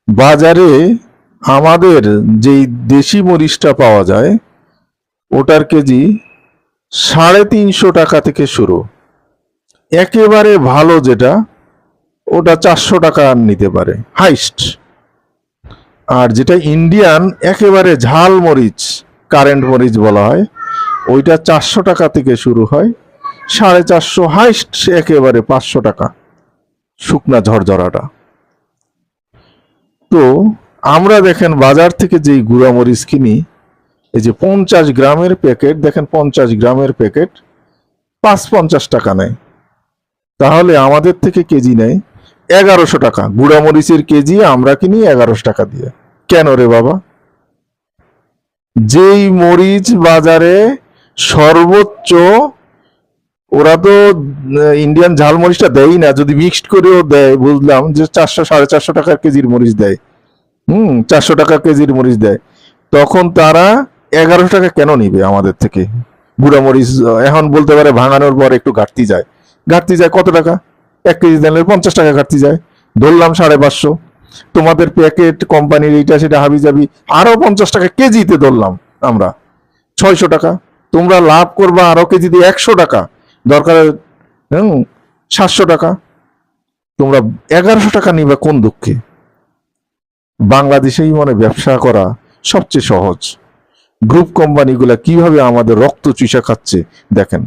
বাজারে আমাদের যেই দেশি মরিচটা পাওয়া যায় ওটার কেজি 350 টাকা থেকে শুরু। একেবারে ভালো যেটা ওটা 400 টাকা নিতে পারে হাইস্ট। আর যেটা ইন্ডিয়ান একেবারে ঝাল মরিচ, কারেন্ট মরিচ বলা হয়, ওইটা 400 টাকা থেকে শুরু হয়, 450 হাইস্ট একেবারে 500 টাকা শুকনা ঝরঝরাটা। তো আমরা দেখেন বাজার থেকে যেই গুঁড়া মরিচ কিনি, এই যে 50 গ্রামের প্যাকেট, দেখেন 50 গ্রামের প্যাকেট 550 টাকা নেয়। তাহলে আমাদের থেকে কেজি নেয় 1100 টাকা। গুঁড়া মরিচের কেজি আমরা কিনি 1100 টাকা দিয়ে। কেন রে বাবা? যেই মরিচ বাজারে সর্বোচ্চ, ওরা তো ইন্ডিয়ান ঝাল মরিচটা দেয়ই না, যদি মিক্সড করেও দেয় বুঝলাম যে 400 450 টাকার কেজির মরিচ দেয়। 400 টাকা কেজির মরিচ দেয়, তখন তারা 1100 টাকা কেন নিবে আমাদের থেকে? গুঁড়া মরিচ এখন বলতে পারে ভাঙানোর পর একটু ঘাটতি যায়। ঘাটতি যায় কত টাকা? 1 কেজি দিলে 50 টাকা ঘাটতি যায়, ধরলাম 550। তোমাদের প্যাকেট কোম্পানির এইটা সেটা হাবি যাবি আরো 50 টাকা কেজিতে ধরলাম আমরা, 600 টাকা। তোমরা লাভ করবা আরো কেজিতে 100 টাকা, দরকার 700 টাকা। তোমরা 1100 টাকা নিবা কোন দুঃখে? বাংলাদেশেই মনে ব্যবসা করা সবচেয়ে সহজ। গ্রুপ কোম্পানিগুলা কিভাবে আমাদের রক্ত চুষা খাচ্ছে দেখেন।